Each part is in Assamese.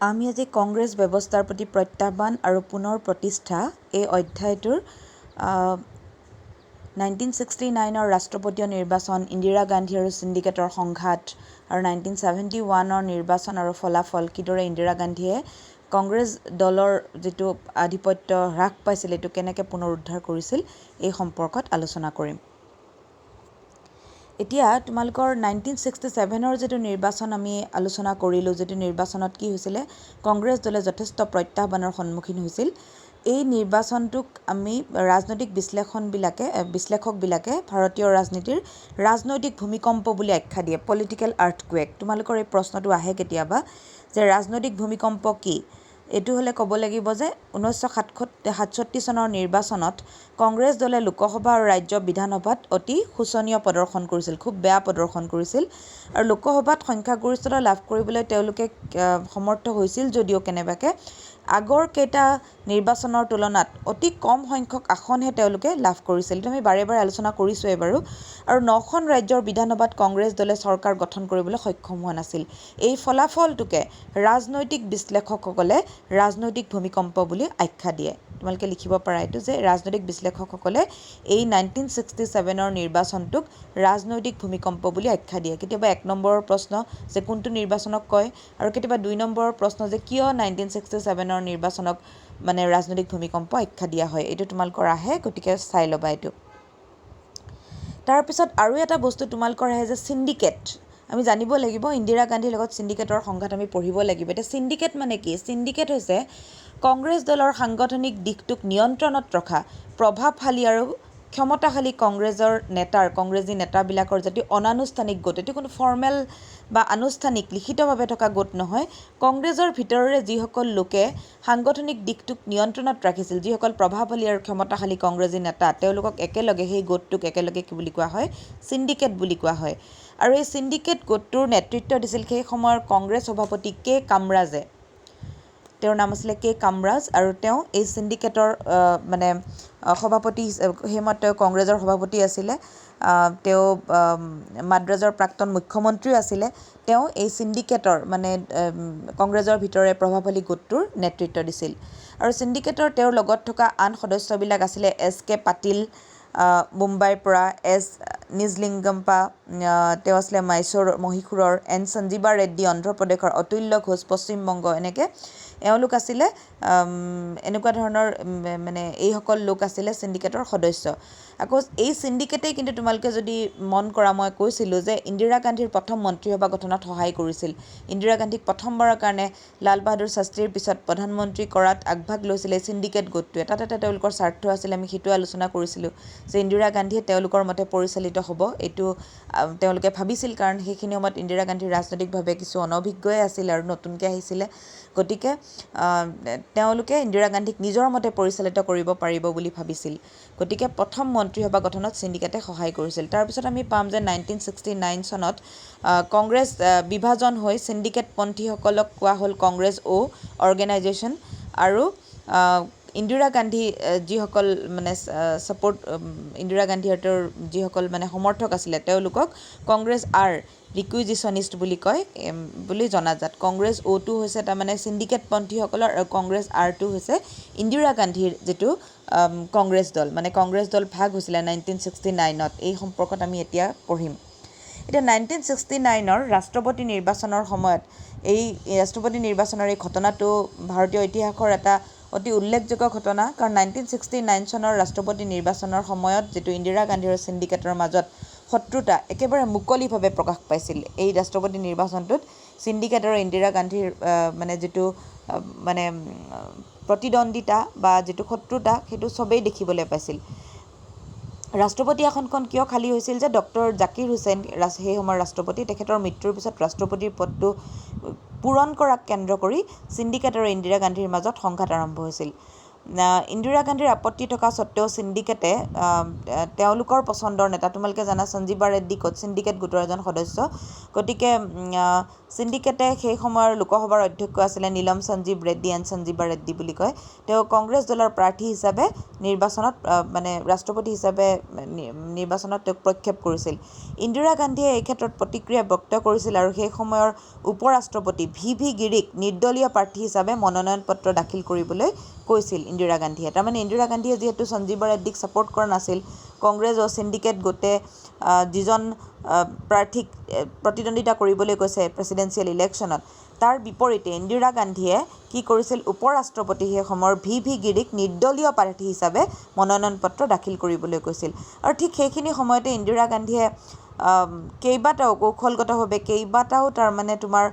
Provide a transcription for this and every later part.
আমি আজি কংগ্ৰেছ ব্যৱস্থাৰ প্ৰতি প্ৰত্যাহ্বান আৰু পুনৰ প্ৰতিষ্ঠা এই অধ্যায়টোৰ 1969ৰ ৰাষ্ট্ৰপতীয় নিৰ্বাচন, ইন্দিৰা গান্ধী আৰু চিণ্ডিকেটৰ সংঘাত আৰু 1971ৰ নিৰ্বাচন আৰু ফলাফল, কিদৰে ইন্দিৰা গান্ধীয়ে কংগ্ৰেছ দলৰ যিটো আধিপত্য হ্ৰাস পাইছিল এইটো কেনেকৈ পুনৰুদ্ধাৰ কৰিছিল এই সম্পৰ্কত আলোচনা কৰিম। এতিয়া তোমালোকৰ 1967ৰ যিটো নিৰ্বাচন আমি আলোচনা কৰিলোঁ, যিটো নিৰ্বাচনত কি হৈছিলে, কংগ্ৰেছ দলে যথেষ্ট প্ৰত্যাহ্বানৰ সন্মুখীন হৈছিল। এই নিৰ্বাচনটোক আমি ৰাজনৈতিক বিশ্লেষকবিলাকে ভাৰতীয় ৰাজনীতিৰ ৰাজনৈতিক ভূমিকম্প বুলি আখ্যা দিয়ে, পলিটিকেল আৰ্থকুৱেক। তোমালোকৰ এই প্ৰশ্নটো আহে কেতিয়াবা যে ৰাজনৈতিক ভূমিকম্প কি? এইটো হ'লে ক'ব লাগিব যে 1967 চনৰ নিৰ্বাচনত কংগ্ৰেছ দলে লোকসভা আৰু ৰাজ্য বিধানসভাত অতি শোচনীয় প্ৰদৰ্শন কৰিছিল, খুব বেয়া প্ৰদৰ্শন কৰিছিল। আৰু লোকসভাত সংখ্যাগৰিষ্ঠতা লাভ কৰিবলৈ তেওঁলোকে সমৰ্থ হৈছিল যদিও কেনেবাকৈ আগৰ কেইটা নিৰ্বাচনৰ তুলনাত অতি কম সংখ্যক আসনহে তেওঁলোকে লাভ কৰিছিল। এইটো আমি বাৰে বাৰে আলোচনা কৰিছোঁৱেই বাৰু। আৰু 9খন ৰাজ্যৰ বিধানসভাত কংগ্ৰেছ দলে চৰকাৰ গঠন কৰিবলৈ সক্ষম হোৱা নাছিল। এই ফলাফলটোকে ৰাজনৈতিক বিশ্লেষকসকলে ৰাজনৈতিক ভূমিকম্প বুলি আখ্যা দিয়ে। তোমালোকে লিখিব পাৰা এইটো যে ৰাজনৈতিক বিশ্লেষকসকলে এই 1967ৰ নিৰ্বাচনটোক ৰাজনৈতিক ভূমিকম্প বুলি আখ্যা দিয়ে। কেতিয়াবা 1 নম্বৰৰ প্ৰশ্ন যে কোনটো নিৰ্বাচনক কয়, আৰু কেতিয়াবা 2 নম্বৰৰ প্ৰশ্ন যে কিয় 1967ৰ নিৰ্বাচনক মানে ৰাজনৈতিক ভূমিকম্প আখ্যা দিয়া হয়। এইটো তোমালোকৰ আহে, গতিকে চাই ল'বা এইটো। তাৰপিছত আৰু এটা বস্তু তোমালোকৰ আহে যে চিণ্ডিকেট। আমি জানিব লাগিব ইন্দিৰা গান্ধীৰ লগত চিণ্ডিকেটৰ সংঘাত আমি পঢ়িব লাগিব। এতিয়া চিণ্ডিকেট মানে কি? চিণ্ডিকেট হৈছে কংগ্ৰেছ দলৰ সাংগঠনিক দিশটোক নিয়ন্ত্ৰণত ৰখা প্ৰভাৱশালী আৰু ক্ষমতাশালী কংগ্ৰেছী নেতাবিলাকৰ যদি অনানুষ্ঠানিক গোট, এইটো কোনো ফৰ্মেল বা আনুষ্ঠানিক লিখিতভাৱে থকা গোট নহয়। কংগ্ৰেছৰ ভিতৰৰে যিসকল লোকে সাংগঠনিক দিশটোক নিয়ন্ত্ৰণত ৰাখিছিল, যিসকল প্ৰভাৱশালী আৰু ক্ষমতাশালী কংগ্ৰেছী নেতা, তেওঁলোকক একেলগে সেই গোটটোক একেলগে কি বুলি কোৱা হয়? চিণ্ডিকেট বুলি কোৱা হয়। আৰু এই চিণ্ডিকেট গোটটোৰ নেতৃত্ব দিছিল সেই সময়ৰ কংগ্ৰেছ সভাপতি কে কামৰাজে। তেওঁৰ নাম আছিলে কে কামৰাজ, আৰু তেওঁ এই চিণ্ডিকেটৰ সভাপতি, সেইমত তেওঁ কংগ্ৰেছৰ সভাপতি আছিলে। তেওঁ মাদ্ৰাজৰ প্ৰাক্তন মুখ্যমন্ত্ৰীও আছিলে। তেওঁ এই চিণ্ডিকেটৰ কংগ্ৰেছৰ ভিতৰে প্ৰভাৱশালী গোটটোৰ নেতৃত্ব দিছিল। আৰু চিণ্ডিকেটৰ তেওঁৰ লগত থকা আন সদস্যবিলাক আছিলে এছ কে পাটিল মুম্বাইৰ পৰা, এছ নিজলিংগম্পা, তেওঁ আছিলে মহীশূৰৰ, এন সঞ্জীৱা ৰেড্ডি অন্ধ্ৰপ্ৰদেশৰ, অতুল্য ঘোষ পশ্চিমবংগ, এনেকৈ এওঁলোক আছিলে এনেকুৱা ধৰণৰ এইসকল লোক আছিলে চিণ্ডিকেটৰ সদস্য। আকৌ এই চিণ্ডিকেটেই কিন্তু তোমালোকে যদি মন কৰা, মই কৈছিলোঁ যে ইন্দিৰা গান্ধীৰ প্ৰথম মন্ত্ৰীসভা গঠনত সহায় কৰিছিল। ইন্দিৰা গান্ধীক প্ৰথমবাৰৰ কাৰণে লাল বাহাদুৰ শাস্ত্ৰীৰ পিছত প্ৰধানমন্ত্ৰী কৰাত আগভাগ লৈছিলে এই চিণ্ডিকেট গোটটোৱে। তাত এটা তেওঁলোকৰ স্বাৰ্থ আছিলে, আমি সেইটো আলোচনা কৰিছিলোঁ যে ইন্দিৰা গান্ধীয়ে তেওঁলোকৰ মতে পৰিচালিত হ'ব, এইটো তেওঁলোকে ভাবিছিল। কাৰণ সেইখিনি সময়ত ইন্দিৰা গান্ধী ৰাজনৈতিকভাৱে কিছু অনভিজ্ঞই আছিল আৰু নতুনকৈ আহিছিলে। গতিকে তেওঁলোকে ইন্দিৰা গান্ধীক নিজৰ মতে পৰিচালিত কৰিব পাৰিব বুলি ভাবিছিল। গতিকে প্ৰথম মন্ত্ৰীসভা গঠনত চিণ্ডিকেটে সহায় কৰিছিল। তাৰপিছত আমি পাম যে 1969 চনত কংগ্ৰেছ বিভাজন হৈ চিণ্ডিকেটপন্থীসকলক কোৱা হ'ল কংগ্ৰেছ অৰ্গেনাইজেশ্যন। আৰু ইন্দিৰা গান্ধী যিসকল ইন্দিৰা গান্ধীহঁতৰ যিসকল সমৰ্থক আছিলে তেওঁলোকক কংগ্ৰেছ ৰিকুইজিশ্যনিষ্ট বুলি কয় বুলি জনাজাত। কংগ্ৰেছ অ'টো হৈছে তাৰমানে চিণ্ডিকেটপন্থীসকলৰ, আৰু কংগ্ৰেছ আৰটো হৈছে ইন্দিৰা গান্ধীৰ যিটো কংগ্ৰেছ দল, কংগ্ৰেছ দল ভাগ হৈছিলে 1969ত। এই সম্পৰ্কত আমি এতিয়া পঢ়িম। এতিয়া 1969ৰ ৰাষ্ট্ৰপতি নিৰ্বাচনৰ সময়ত এই ৰাষ্ট্ৰপতি নিৰ্বাচনৰ এই ঘটনাটো ভাৰতীয় ইতিহাসৰ এটা অতি উল্লেখযোগ্য ঘটনা। কাৰণ 1969 চনৰ ৰাষ্ট্ৰপতি নিৰ্বাচনৰ সময়ত যিটো ইন্দিৰা গান্ধী আৰু চিণ্ডিকেটৰ মাজত শত্ৰুতা একেবাৰে মুকলিভাৱে প্ৰকাশ পাইছিল। এই ৰাষ্ট্ৰপতি নিৰ্বাচনটোত চিণ্ডিকেট আৰু ইন্দিৰা গান্ধীৰ যিটো প্ৰতিদ্বন্দ্বিতা বা যিটো শত্ৰুতা, সেইটো চবেই দেখিবলৈ পাইছিল। ৰাষ্ট্ৰপতি আসনখন কিয় খালী হৈছিল যে ডক্টৰ জাকিৰ হুছেইন সেই সময়ৰ ৰাষ্ট্ৰপতি, তেখেতৰ মৃত্যুৰ পিছত ৰাষ্ট্ৰপতিৰ পদটো পূৰণ কৰাক কেন্দ্ৰ কৰি চিণ্ডিকেট আৰু ইন্দিৰা গান্ধীৰ মাজত সংঘাত আৰম্ভ হৈছিল। ইন্দিৰা গান্ধীৰ আপত্তি থকা স্বত্বেও সিন্ডিকেটে তেওঁলোকৰ পচন্দৰ নেতা, তোমালোকে জানা সঞ্জীৱা ৰেড্ডি সিন্ডিকেট গোটৰ এজন সদস্য, গতিকে সিন্ডিকেটে সেই সময়ৰ লোকসভাৰ অধ্যক্ষ আছিলে নীলম সঞ্জীৱ ৰেড্ডি এণ্ড সঞ্জীৱা ৰেড্ডি বুলি কয়। তেওঁ কংগ্ৰেছ দলৰ প্ৰাৰ্থী হিচাপে নিৰ্বাচনত মানে ৰাষ্ট্ৰপতি হিচাপে নিৰ্বাচনত তেওঁক প্ৰক্ষেপ কৰিছিল। ইন্দিৰা গান্ধীয়ে এই ক্ষেত্ৰত প্ৰতিক্ৰিয়া ব্যক্ত কৰিছিল আৰু সেই সময়ৰ উপ-ৰাষ্ট্ৰপতি ভি গিৰিক নিৰ্দলীয় প্ৰাৰ্থী হিচাপে মনোনয়ন পত্ৰ দাখিল কৰিবলৈ কৈছিল ইন্দিৰা গান্ধীয়ে। তাৰমানে ইন্দিৰা গান্ধীয়ে যিহেতু সঞ্জীৱা ৰেড্ডিক ছাপোৰ্ট কৰা নাছিল, কংগ্ৰেছ আৰু সিন্ডিকেট গোটে যিজন প্ৰাৰ্থীক প্ৰতিদ্বন্দ্বিতা কৰিবলৈ কৈছে প্ৰেছিডেন্সিয়েল ইলেকশ্যনত, তাৰ বিপৰীতে ইন্দিৰা গান্ধীয়ে কি কৰিছিল, উপ-ৰাষ্ট্ৰপতি সেই সময়ৰ ভি গিৰিক নিৰ্দলীয় প্ৰাৰ্থী হিচাপে মনোনয়ন পত্ৰ দাখিল কৰিবলৈ কৈছিল। আৰু ঠিক সেইখিনি সময়তে ইন্দিৰা গান্ধীয়ে কেইবাটাও কৌশলগতভাৱে কেইবাটাও তাৰমানে তোমাৰ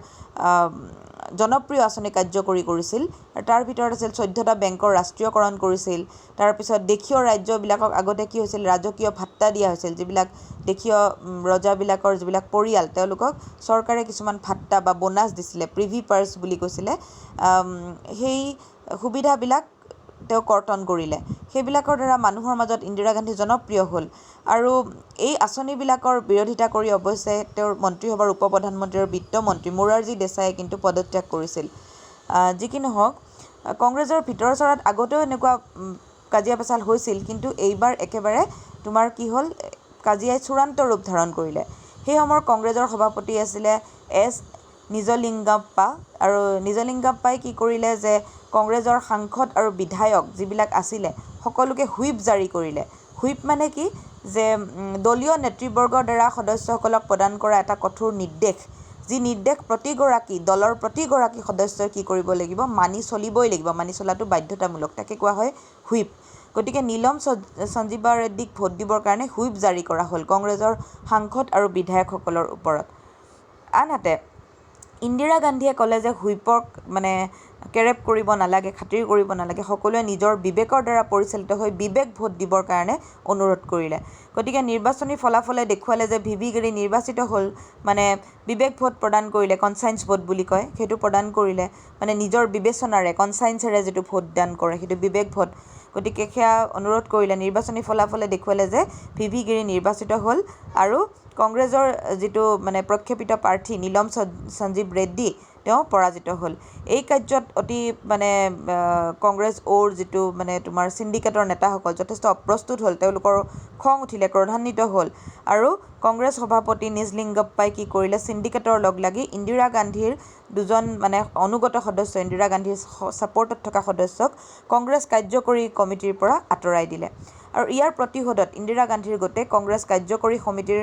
জনপ্ৰিয় আঁচনি কাৰ্যকৰী কৰিছিল। তাৰ ভিতৰত আছিল 14টা বেংকৰ ৰাষ্ট্ৰীয়কৰণ কৰিছিল। তাৰপিছত দেশীয় ৰাজ্যবিলাকক আগতে কি হৈছিল, ৰাজকীয় ভাত্তা দিয়া হৈছিল। যিবিলাক দেশীয় ৰজাবিলাকৰ যিবিলাক পৰিয়াল, তেওঁলোকক চৰকাৰে কিছুমান ভাত্তা বা বোনাছ দিছিলে, প্ৰিভি পাৰ্চ বুলি কৈছিলে। সেই সুবিধাবিলাক তেওঁ কৰ্তন কৰিলে। সেইবিলাকৰ দ্বাৰা মানুহৰ মাজত ইন্দিৰা গান্ধী জনপ্ৰিয় হ'ল আৰু এই আঁচনিবিলাকৰ বিৰোধিতা কৰি অৱশ্যে তেওঁৰ মন্ত্ৰীসভাৰ উপ প্ৰধানমন্ত্ৰী আৰু বিত্তমন্ত্ৰী মোৰাৰজী দেশায়ে কিন্তু পদত্যাগ কৰিছিল। যি কি নহওক, কংগ্ৰেছৰ ভিতৰ চৰাত আগতেও এনেকুৱা কাজিয়া পেচাল হৈছিল, কিন্তু এইবাৰ একেবাৰে তোমাৰ কি হ'ল, কাজিয়াই চূড়ান্ত ৰূপ ধাৰণ কৰিলে। সেই সময়ৰ কংগ্ৰেছৰ সভাপতি আছিলে এছ নিজলিংগাপ্পা, আৰু নিজলিংগাপ্পাই কি কৰিলে যে কংগ্ৰেছৰ সাংসদ আৰু বিধায়ক যিবিলাক আছিলে সকলোকে হুইপ জাৰি কৰিলে। হুইপ মানে কি, যে দলীয় নেতৃবৰ্গৰ দ্বাৰা সদস্যসকলক প্ৰদান কৰা এটা কঠোৰ নিৰ্দেশ, যি নিৰ্দেশ দলৰ প্ৰতিগৰাকী সদস্যই কি কৰিব লাগিব, মানি চলিবই লাগিব, মানি চলাটো বাধ্যতামূলক, তাকে কোৱা হয় হুইপ। গতিকে নীলম সঞ্জীৱা ৰেড্ডিক ভোট দিবৰ কাৰণে হুইপ জাৰি কৰা হ'ল কংগ্ৰেছৰ সাংসদ আৰু বিধায়কসকলৰ ওপৰত। আনহাতে ইন্দিৰা গান্ধীয়ে ক'লে যে হুইপক মানে কেৰেপ কৰিব নালাগে, খাতিৰ কৰিব নালাগে, সকলোৱে নিজৰ বিবেকৰ দ্বাৰা পৰিচালিত হৈ বিবেক ভোট দিবৰ কাৰণে অনুৰোধ কৰিলে। গতিকে নিৰ্বাচনী ফলাফলে দেখুৱালে যে ভি গিৰি নিৰ্বাচিত হ'ল, মানে বিবেক ভোট প্ৰদান কৰিলে, কনচাইন্স ভোট বুলি কয়, সেইটো প্ৰদান কৰিলে, মানে নিজৰ বিবেচনাৰে কনচাইন্সেৰে যিটো ভোট দান কৰে সেইটো বিবেক ভোট। গতিকে সেয়া অনুৰোধ কৰিলে। নিৰ্বাচনী ফলাফলে দেখুৱালে যে ভি গিৰি নিৰ্বাচিত হ'ল আৰু কংগ্ৰেছৰ যিটো মানে প্ৰক্ষেপিত প্ৰাৰ্থী নীলম সঞ্জীৱ ৰেড্ডি তেওঁ পৰাজিত হ'ল। এই কাৰ্যত অতি মানে কংগ্ৰেছ অ'ৰ যিটো মানে তোমাৰ সিন্ডিকেটৰ নেতাসকল যথেষ্ট অপ্ৰস্তুত হ'ল, তেওঁলোকৰ খং উঠিলে, ক্ৰোধান্বিত হ'ল আৰু কংগ্ৰেছ সভাপতি নিজলিংগাপ্পাই কি কৰিলে, সিন্ডিকেটৰ লগ লাগি ইন্দিৰা গান্ধীৰ দুজন মানে অনুগত সদস্য, ইন্দিৰা গান্ধীৰ ছাপোৰ্টত থকা সদস্যক কংগ্ৰেছ কাৰ্যকৰী কমিটিৰ পৰা আঁতৰাই দিলে। আৰু ইয়াৰ প্ৰতিশোধত ইন্দিৰা গান্ধীৰ গোটে কংগ্ৰেছ কাৰ্যকৰী সমিতিৰ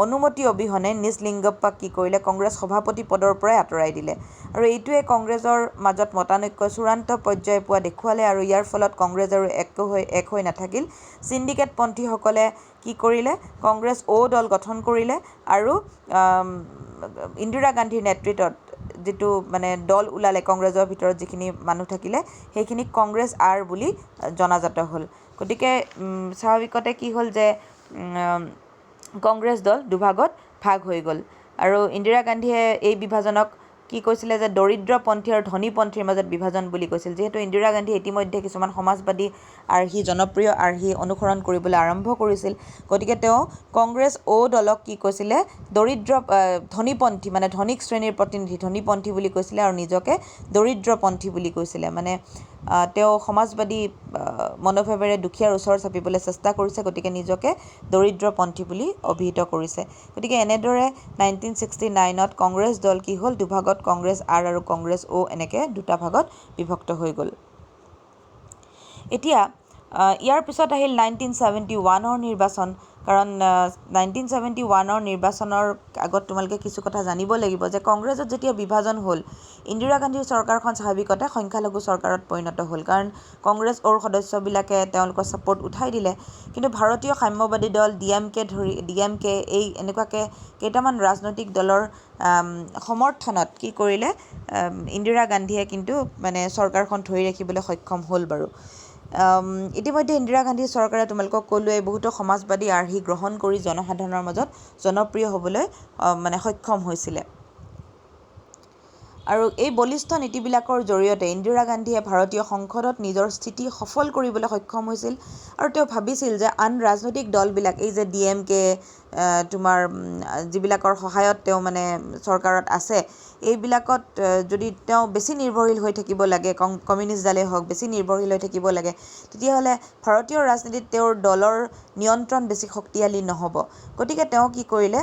অনুমতি অবিহনে নিজলিংগাপ্পাক কি কৰিলে, কংগ্ৰেছ সভাপতি পদৰ পৰাই আঁতৰাই দিলে। আৰু এইটোৱে কংগ্ৰেছৰ মাজত মতানৈক্য চূড়ান্ত পৰ্যায় পোৱা দেখুৱালে আৰু ইয়াৰ ফলত কংগ্ৰেছ আৰু এক হৈ নাথাকিল। সিন্ডিকেটপন্থীসকলে কি কৰিলে, কংগ্ৰেছ অ' দল গঠন কৰিলে আৰু ইন্দিৰা গান্ধীৰ নেতৃত্বত যিটো মানে দল ওলালে, কংগ্ৰেছৰ ভিতৰত যিখিনি মানুহ থাকিলে সেইখিনিক কংগ্ৰেছ আৰ বুলি জনাজাত হ'ল। গতিকে স্বাভাৱিকতে কি হ'ল যে কংগ্ৰেছ দল দুভাগত ভাগ হৈ গ'ল আৰু ইন্দিৰা গান্ধীয়ে এই বিভাজনক কি কৈছিলে যে দৰিদ্ৰপন্থী আৰু ধনীপন্থীৰ মাজত বিভাজন বুলি কৈছিল। যিহেতু ইন্দিৰা গান্ধীয়ে ইতিমধ্যে কিছুমান সমাজবাদী আৰ্হি, জনপ্ৰিয় আৰ্হি অনুসৰণ কৰিবলৈ আৰম্ভ কৰিছিল, গতিকে তেওঁ কংগ্ৰেছ অ' দলক কি কৈছিলে, ধনীপন্থী মানে ধনিক শ্ৰেণীৰ প্ৰতিনিধি, ধনীপন্থী বুলি কৈছিলে আৰু নিজকে দৰিদ্ৰপন্থী বুলি কৈছিলে। মানে তেওঁ সমাজবাদী মনোভাৱেৰে দুখীয়াৰ ওচৰ চাপিবলৈ চেষ্টা কৰিছে, গতিকে নিজকে দৰিদ্ৰপন্থী বুলি অভিহিত কৰিছে। গতিকে এনেদৰে 1969ত কংগ্ৰেছ দল কি হ'ল, দুভাগত কংগ্ৰেছ আৰ আৰু কংগ্ৰেছ অ' এনেকৈ দুটা ভাগত বিভক্ত হৈ গ'ল। এতিয়া ইয়াৰ পিছত আহিল 1971ৰ নিৰ্বাচন, কাৰণ 1971ৰ নিৰ্বাচনৰ আগত তোমালোকে কিছু কথা জানিব লাগিব যে কংগ্ৰেছত যেতিয়া বিভাজন হ'ল, ইন্দিৰা গান্ধীৰ চৰকাৰখন স্বাভাৱিকতে সংখ্যালঘু চৰকাৰত পৰিণত হ'ল, কাৰণ কংগ্ৰেছ অ'ৰ সদস্যবিলাকে তেওঁলোকৰ ছাপোৰ্ট উঠাই দিলে। কিন্তু ভাৰতীয় সাম্যবাদী দল DMK এই এনেকুৱাকৈ কেইটামান ৰাজনৈতিক দলৰ সমৰ্থনত কি কৰিলে, ইন্দিৰা গান্ধীয়ে কিন্তু মানে চৰকাৰখন ধৰি ৰাখিবলৈ সক্ষম হ'ল বাৰু। ইতিমধ্যে ইন্দিৰা গান্ধীৰ চৰকাৰে তোমালোকক ক'লোৱে বহুতো সমাজবাদী আৰ্হি গ্ৰহণ কৰি জনসাধাৰণৰ মাজত জনপ্ৰিয় হ'বলৈ মানে সক্ষম হৈছিলে। আৰু এই বলিষ্ঠ নীতিবিলাকৰ জৰিয়তে ইন্দিৰা গান্ধীয়ে ভাৰতীয় সংসদত নিজৰ স্থিতি সফল কৰিবলৈ সক্ষম হৈছিল আৰু তেওঁ ভাবিছিল যে আন ৰাজনৈতিক দলবিলাক এই যে DMK তোমাৰ যিবিলাকৰ সহায়ত তেওঁ মানে চৰকাৰত আছে এইবিলাকত যদি তেওঁ বেছি নিৰ্ভৰশীল হৈ থাকিব লাগে কমিউনিষ্ট দলেই হওক বেছি নিৰ্ভৰশীল হৈ থাকিব লাগে তেতিয়াহ'লে ভাৰতীয় ৰাজনীতিত তেওঁৰ দলৰ নিয়ন্ত্ৰণ বেছি শক্তিশালী নহ'ব গতিকে তেওঁ কি কৰিলে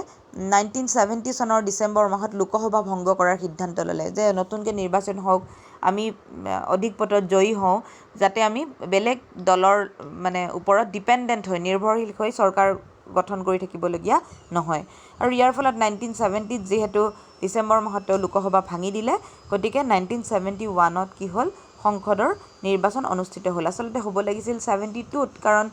1970 চনৰ ডিচেম্বৰ মাহত লোকসভা ভংগ কৰাৰ সিদ্ধান্ত ল'লে যে নতুনকৈ নিৰ্বাচন হওক আমি অধিক ভোটত জয়ী হওঁ যাতে আমি বেলেগ দলৰ মানে ওপৰত ডিপেণ্ডেণ্ট হৈ নিৰ্ভৰশীল হৈ চৰকাৰ গঠন কৰি থাকিবলগীয়া নহয় আৰু ইয়াৰ ফলত 1970ত যিহেতু ডিচেম্বৰ মাহত তেওঁ লোকসভা ভাঙি দিলে গতিকে 1971ত কি হ'ল সংসদৰ নিৰ্বাচন অনুষ্ঠিত হ'ল আচলতে হ'ব লাগিছিল 72ত কাৰণ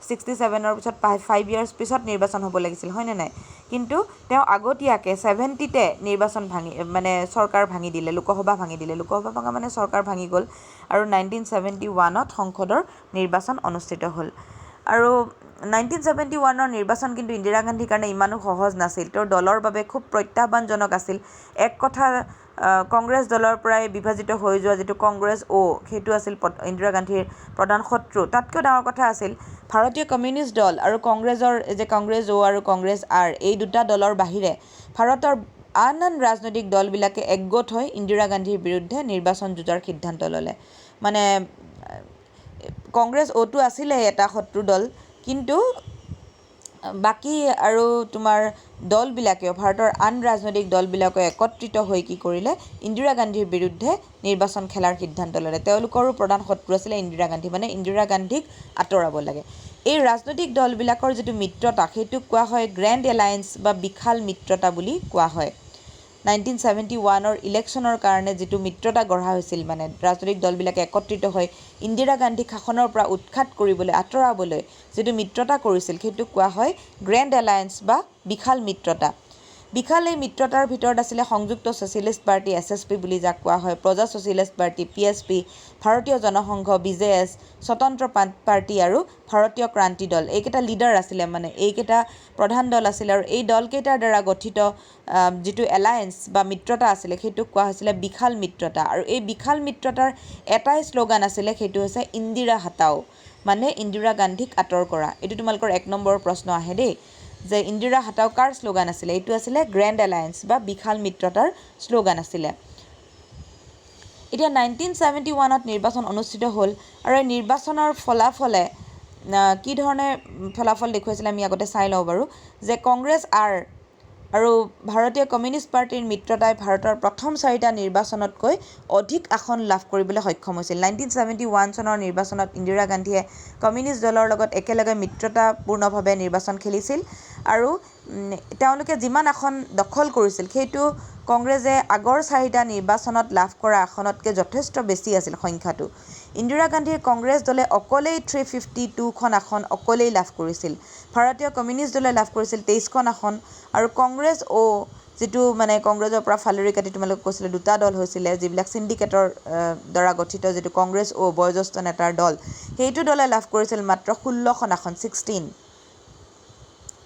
67ৰ পিছত 5 ইয়াৰ্ছ পিছত নিৰ্বাচন হ'ব লাগিছিল হয়নে নাই কিন্তু তেওঁ আগতীয়াকৈ 70তে নিৰ্বাচন মানে চৰকাৰ ভাঙি দিলে লোকসভা ভাঙি দিলে লোকসভা ভাঙা মানে চৰকাৰ ভাঙি গ'ল আৰু 1971ত সংসদৰ নিৰ্বাচন অনুষ্ঠিত হ'ল আৰু 1971ৰ নিৰ্বাচন কিন্তু ইন্দিৰা গান্ধীৰ কাৰণে ইমানো সহজ নাছিল তেওঁৰ দলৰ বাবে খুব প্ৰত্যাহ্বানজনক আছিল এক কথা কংগ্ৰেছ দলৰ পৰাই বিভাজিত হৈ যোৱা যিটো কংগ্ৰেছ সেইটো আছিল ইন্দিৰা গান্ধীৰ প্ৰধান শত্ৰু তাতকৈ ডাঙৰ কথা আছিল ভাৰতীয় কমিউনিষ্ট দল আৰু কংগ্ৰেছৰ যে কংগ্ৰেছ আৰু কংগ্ৰেছ এই দুটা দলৰ বাহিৰে ভাৰতৰ আন ৰাজনৈতিক দলবিলাকে একগোট হৈ ইন্দিৰা গান্ধীৰ বিৰুদ্ধে নিৰ্বাচন যুঁজাৰ সিদ্ধান্ত ল'লে মানে কংগ্ৰেছ টো আছিলে এটা শত্ৰু দল কিন্তু বাকী আৰু তোমাৰ দলবিলাকেও ভাৰতৰ আন ৰাজনৈতিক দলবিলাকে একত্ৰিত হৈ কি কৰিলে ইন্দিৰা গান্ধীৰ বিৰুদ্ধে নিৰ্বাচন খেলাৰ সিদ্ধান্ত ল'লে তেওঁলোকৰো প্ৰধান শত্ৰু আছিলে ইন্দিৰা গান্ধী মানে ইন্দিৰা গান্ধীক আঁতৰাব লাগে এই ৰাজনৈতিক দলবিলাকৰ যিটো মিত্ৰতা সেইটোক কোৱা হয় গ্ৰেণ্ড এলায়েন্স বা বিশাল মিত্ৰতা বুলি কোৱা হয় 1971ৰ ইলেকশ্যনৰ কাৰণে যিটো মিত্ৰতা গঢ়া হৈছিল মানে ৰাজনৈতিক দলবিলাকে একত্ৰিত হৈ ইন্দিৰা গান্ধীক শাসনৰ পৰা উৎখাত কৰিবলৈ আঁতৰাবলৈ যিটো মিত্ৰতা কৰিছিল সেইটোক কোৱা হয় গ্ৰেণ্ড এলায়েন্স বা বিশাল মিত্ৰতা বিশাল এই মিত্ৰতাৰ ভিতৰত আছিলে সংযুক্ত ছ'চিয়েলিষ্ট পাৰ্টি SSP বুলি যাক কোৱা হয় প্ৰজা ছ'চিয়েলিষ্ট পাৰ্টি PSP ভাৰতীয় জনসংঘ BJS স্বতন্ত্ৰ পাৰ্টি আৰু ভাৰতীয় ক্ৰান্তি দল এইকেইটা লিডাৰ আছিলে মানে এইকেইটা প্ৰধান দল আছিল আৰু এই দলকেইটাৰ দ্বাৰা গঠিত যিটো এলায়েন্স বা মিত্ৰতা আছিলে সেইটোক কোৱা হৈছিলে বিশাল মিত্ৰতা আৰু এই বিশাল মিত্ৰতাৰ এটাই শ্লোগান আছিলে সেইটো হৈছে ইন্দিৰা হাটাও মানে ইন্দিৰা গান্ধীক আঁতৰ কৰা এইটো তোমালোকৰ 1 নম্বৰৰ প্ৰশ্ন আহে দেই যে ইন্দিৰা হাটাও কাৰ শ্লোগান আছিলে এইটো আছিলে গ্ৰেণ্ড এলায়েন্স বা বিশাল মিত্ৰতাৰ শ্লোগান আছিলে এতিয়া 1971ত নিৰ্বাচন অনুষ্ঠিত হ'ল আৰু এই নিৰ্বাচনৰ ফলাফলে কি ধৰণে ফলাফল দেখুৱাইছিলে আমি আগতে চাই লওঁ বাৰু যে কংগ্ৰেছ আৰু ভাৰতীয় কমিউনিষ্ট পাৰ্টিৰ মিত্ৰতাই ভাৰতৰ প্ৰথম 4টা নিৰ্বাচনতকৈ অধিক আসন লাভ কৰিবলৈ সক্ষম হৈছিল 1971 চনৰ নিৰ্বাচনত ইন্দিৰা গান্ধীয়ে কমিউনিষ্ট দলৰ লগত একেলগে মিত্ৰতাপূৰ্ণভাৱে নিৰ্বাচন খেলিছিল আৰু তেওঁলোকে যিমান আসন দখল কৰিছিল সেইটো কংগ্ৰেছে আগৰ 4টা নিৰ্বাচনত লাভ কৰা আসনতকৈ যথেষ্ট বেছি আছিল সংখ্যাটো ইন্দিৰা গান্ধীৰ কংগ্ৰেছ দলে অকলেই 352খন আসন অকলেই লাভ কৰিছিল ভাৰতীয় কমিউনিষ্ট দলে লাভ কৰিছিল 23খন আসন আৰু কংগ্ৰেছ যিটো মানে কংগ্ৰেছৰ পৰা ফালৰি কাটি তোমালোক কৈছিলে দুটা দল হৈছিলে যিবিলাক সিন্ডিকেটৰ দ্বাৰা গঠিত যিটো কংগ্ৰেছ বয়োজ্যেষ্ঠ নেতাৰ দল সেইটো দলে লাভ কৰিছিল মাত্ৰ 16খন আসন 16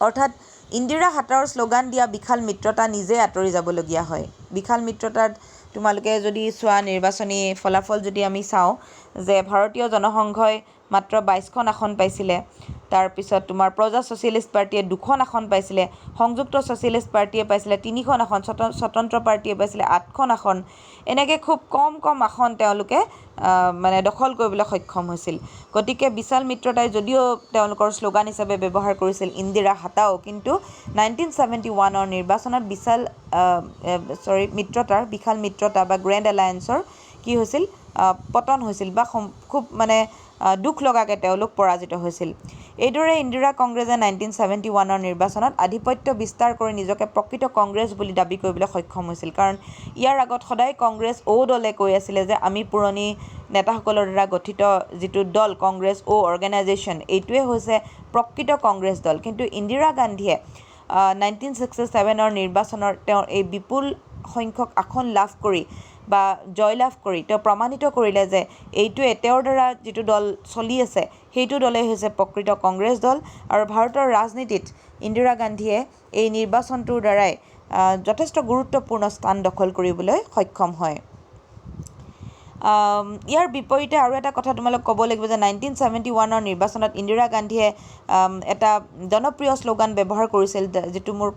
অৰ্থাৎ ইন্দিৰা হাটাওৰ শ্লোগান দিয়া বিশাল মিত্ৰতা নিজে আঁতৰি যাবলগীয়া হয় বিশাল মিত্ৰতাত তোমালোকে যদি চোৱা নিৰ্বাচনী ফলাফল যদি আমি চাওঁ যে ভাৰতীয় জনসংঘই মাত্ৰ 22খন আসন পাইছিলে তাৰপিছত তোমাৰ প্ৰজা ছ'চিয়েলিষ্ট পাৰ্টিয়ে 2খন আসন পাইছিলে সংযুক্ত ছ'চিয়েলিষ্ট পাৰ্টিয়ে পাইছিলে 3খন আসন স্বতন্ত্ৰ পাৰ্টিয়ে পাইছিলে 8খন আসন এনেকৈ খুব কম আসন তেওঁলোকে মানে দখল কৰিবলৈ সক্ষম হৈছিল গতিকে বিশাল মিত্ৰতাই যদিও তেওঁলোকৰ শ্লোগান হিচাপে ব্যৱহাৰ কৰিছিল ইন্দিৰা হাটাও কিন্তু 1971ৰ নিৰ্বাচনত বিশাল মিত্ৰতা বা গ্ৰেণ্ড এলায়েন্সৰ কি হৈছিল পতন হৈছিল বা খুব মানে দুখ লগাকৈ তেওঁলোক পৰাজিত হৈছিল এইদৰে ইন্দিৰা কংগ্ৰেছে 1971ৰ নিৰ্বাচনত আধিপত্য বিস্তাৰ কৰি নিজকে প্ৰকৃত কংগ্ৰেছ বুলি দাবী কৰিবলৈ সক্ষম হৈছিল কাৰণ ইয়াৰ আগত সদায় কংগ্ৰেছ দলে কৈ আছিলে যে আমি পুৰণি নেতাসকলৰ দ্বাৰা গঠিত যিটো দল কংগ্ৰেছ অৰ্গেনাইজেশ্যন এইটোৱে হৈছে প্ৰকৃত কংগ্ৰেছ দল কিন্তু ইন্দিৰা গান্ধীয়ে 1967ৰ নিৰ্বাচনৰ তেওঁৰ এই বিপুল সংখ্যক আসন লাভ কৰি বা জয়লাভ কৰি তেওঁ প্ৰমাণিত কৰিলে যে এইটোৱে তেওঁৰ দ্বাৰা যিটো দল চলি আছে সেইটো দলেই হৈছে প্ৰকৃত কংগ্ৰেছ দল আৰু ভাৰতৰ ৰাজনীতিত ইন্দিৰা গান্ধীয়ে এই নিৰ্বাচনটোৰ দ্বাৰাই যথেষ্ট গুৰুত্বপূৰ্ণ স্থান দখল কৰিবলৈ সক্ষম হয়। ইয়াৰ বিপৰীতে আৰু এটা কথা তোমালোক ক'ব লাগিব যে 1971 নিৰ্বাচনত ইন্দিৰা গান্ধীয়ে এটা জনপ্ৰিয় শ্লোগান ব্যৱহাৰ কৰিছিল, যিটো মোৰ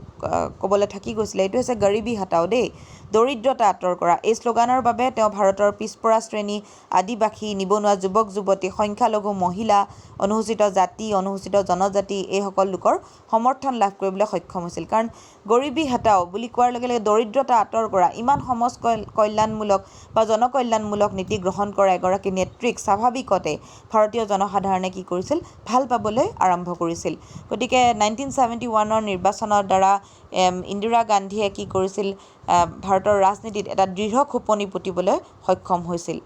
ক'বলৈ থাকি গৈছিলে। এইটো হৈছে গৰিবী হটাও দেই, দৰিদ্ৰতা আঁতৰ কৰা। এই শ্লোগানৰ বাবে তেওঁ ভাৰতৰ পিছপৰা শ্ৰেণী, আদিবাসী, নিবনুৱা, যুৱক যুৱতী, সংখ্যালঘু, মহিলা, অনুসূচিত জাতি, অনুসূচিত জনজাতি এইসকল লোকৰ সমৰ্থন লাভ কৰিবলৈ সক্ষম হৈছিল। কাৰণ গৰিবী হটাও বুলি কোৱাৰ লগে লগে দৰিদ্ৰতা আঁতৰ কৰা, ইমান সমাজ কল্যাণমূলক বা জনকল্যাণমূলক নীতি গ্ৰহণ কৰা এগৰাকী নেত্ৰীক স্বাভাৱিকতে ভাৰতীয় জনসাধাৰণে কি কৰিছিল, ভাল পাবলৈ আৰম্ভ কৰিছিল। গতিকে 1971 নিৰ্বাচনৰ দ্বাৰা ইন্দিৰা গান্ধীয়ে কি কৰিছিল, ভাৰতৰ ৰাজনীতিত এটা দৃঢ় খোপনি পুতিবলৈ সক্ষম হৈছিল।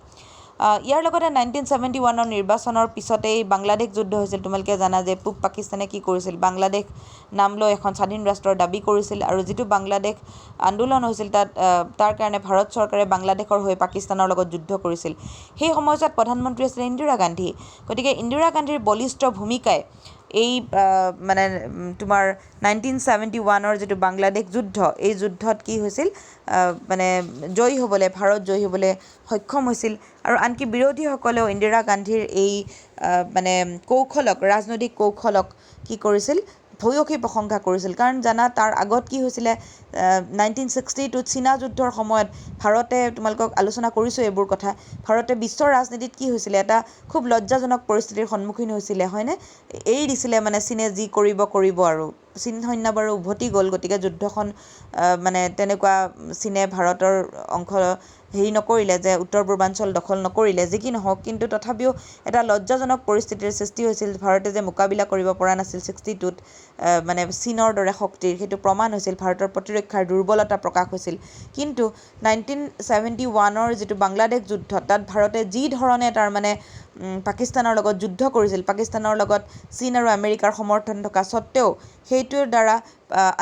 ইয়াৰ লগতে 1971 নিৰ্বাচনৰ পিছতেই বাংলাদেশ যুদ্ধ হৈছিল। তোমালোকে জানা যে পূব পাকিস্তানে কি কৰিছিল, বাংলাদেশ নাম লৈ এখন স্বাধীন ৰাষ্ট্ৰৰ দাবী কৰিছিল, আৰু যিটো বাংলাদেশ আন্দোলন হৈছিল তাৰ কাৰণে ভাৰত চৰকাৰে বাংলাদেশৰ হৈ পাকিস্তানৰ লগত যুদ্ধ কৰিছিল। সেই সময়ছোৱাত প্ৰধানমন্ত্ৰী আছিল ইন্দিৰা গান্ধী। গতিকে ইন্দিৰা গান্ধীৰ বলিষ্ঠ ভূমিকাই এই তোমাৰ 1971 যিটো বাংলাদেশ যুদ্ধ, এই যুদ্ধত কি হৈছিল, জয়ী হ'বলৈ, ভাৰত জয়ী হ'বলৈ সক্ষম হৈছিল। আৰু আনকি বিৰোধীসকলেও ইন্দিৰা গান্ধীৰ এই কৌশলক, ৰাজনৈতিক কৌশলক কি কৰিছিল, ভূয়সী প্ৰশংসা কৰিছিল। কাৰণ জানা তাৰ আগত কি হৈছিলে, 1962 চীনা যুদ্ধৰ সময়ত ভাৰতে, তোমালোকক আলোচনা কৰিছোঁ এইবোৰ কথা, ভাৰতে বিশ্বৰ ৰাজনীতিত কি হৈছিলে, এটা খুব লজ্জাজনক পৰিস্থিতিৰ সন্মুখীন হৈছিলে, হয়নে? এৰি দিছিলে চীনে যি কৰিব আৰু চীন সৈন্য বাৰু উভতি গ'ল। গতিকে যুদ্ধখন তেনেকুৱা চীনে ভাৰতৰ অংশ নকৰিলে, যে উত্তৰ পূৰ্বাঞ্চল দখল নকৰিলে, যি কি নহওক, কিন্তু তথাপিও এটা লজ্জাজনক পৰিস্থিতিৰ সৃষ্টি হৈছিল। ভাৰতে যে মোকাবিলা কৰিব পৰা নাছিল 62ত চীনৰ দৰে শক্তিৰ, সেইটো প্ৰমাণ হৈছিল। ভাৰতৰ প্ৰতিৰক্ষাৰ দুৰ্বলতা প্ৰকাশ হৈছিল। কিন্তু 1971 যিটো বাংলাদেশ যুদ্ধ, তাত ভাৰতে যি ধৰণে পাকিস্তানৰ লগত যুদ্ধ কৰিছিল, পাকিস্তানৰ লগত চীন আৰু আমেৰিকাৰ সমৰ্থন থকা স্বত্তেও, সেইটোৰ দ্বাৰা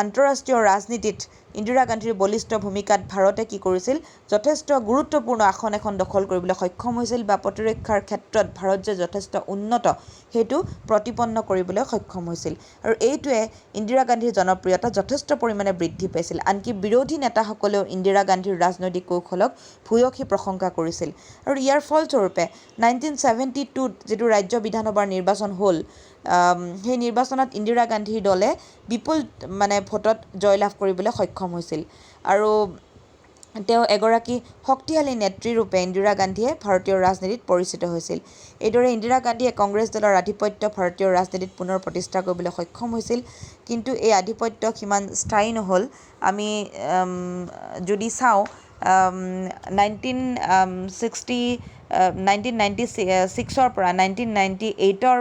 আন্তঃৰাষ্ট্ৰীয় ৰাজনীতিত ইন্দিৰা গান্ধীৰ বলিষ্ঠ ভূমিকাত ভাৰতে কি কৰিছিল, যথেষ্ট গুৰুত্বপূৰ্ণ আসন এখন দখল কৰিবলৈ সক্ষম হৈছিল, বা প্ৰতিৰক্ষাৰ ক্ষেত্ৰত ভাৰত যে যথেষ্ট উন্নত সেইটো প্ৰতিপন্ন কৰিবলৈ সক্ষম হৈছিল। আৰু এইটোৱে ইন্দিৰা গান্ধীৰ জনপ্ৰিয়তা যথেষ্ট পৰিমাণে বৃদ্ধি পাইছিল। আনকি বিৰোধী নেতাসকলেও ইন্দিৰা গান্ধীৰ ৰাজনৈতিক কৌশলক ভূয়সী প্ৰশংসা কৰিছিল। আৰু ইয়াৰ ফলস্বৰূপে 1972ত যিটো ৰাজ্য বিধানসভাৰ নিৰ্বাচন হ'ল, সেই নিৰ্বাচনত ইন্দিৰা গান্ধীৰ দলে বিপুল ভোটত জয়লাভ কৰিবলৈ সক্ষম হৈছিল। আৰু তেওঁ এগৰাকী শক্তিশালী নেত্ৰীৰূপে ইন্দিৰা গান্ধীয়ে ভাৰতীয় ৰাজনীতিত পৰিচিত হৈছিল। এইদৰে ইন্দিৰা গান্ধীয়ে কংগ্ৰেছ দলৰ আধিপত্য ভাৰতীয় ৰাজনীতিত পুনৰ প্ৰতিষ্ঠা কৰিবলৈ সক্ষম হৈছিল। কিন্তু এই আধিপত্য সিমান স্থায়ী নহ'ল। আমি যদি চাওঁ 1996ৰ পৰা 1998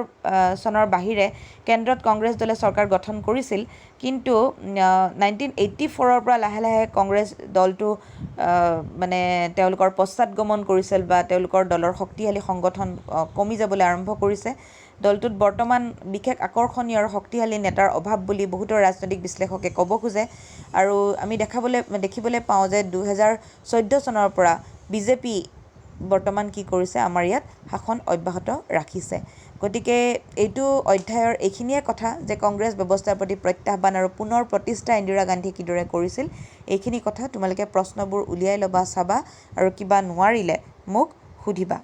চনৰ বাহিৰে কেন্দ্ৰত কংগ্ৰেছ দলে চৰকাৰ গঠন কৰিছিল। কিন্তু 1984ৰ পৰা লাহে লাহে কংগ্ৰেছ দলটো তেওঁলোকৰ পশ্চাদগমন কৰিছিল, বা তেওঁলোকৰ দলৰ শক্তিশালী সংগঠন কমি যাবলৈ আৰম্ভ কৰিছে। দলটোত বৰ্তমান বিশেষ আকৰ্ষণীয় আৰু শক্তিশালী নেতাৰ অভাৱ বুলি বহুতো ৰাজনৈতিক বিশ্লেষকে ক'ব খোজে। আৰু আমি দেখিবলৈ পাওঁ যে 2014 চনৰ পৰা বিজেপি বৰ্তমান কি কৰিছে, আমাৰ ইয়াত শাসন অব্যাহত ৰাখিছে। গতিকে এইটো অধ্যায়ৰ এইখিনিয়ে কথা, যে কংগ্ৰেছ ব্যৱস্থাৰ প্ৰতি প্ৰত্যাহ্বান আৰু পুনৰ প্ৰতিষ্ঠা ইন্দিৰা গান্ধীয়ে কিদৰে কৰিছিল। এইখিনি কথা তোমালোকে প্ৰশ্নবোৰ উলিয়াই ল'বা, চাবা, আৰু কিবা নোৱাৰিলে মোক সুধিবা।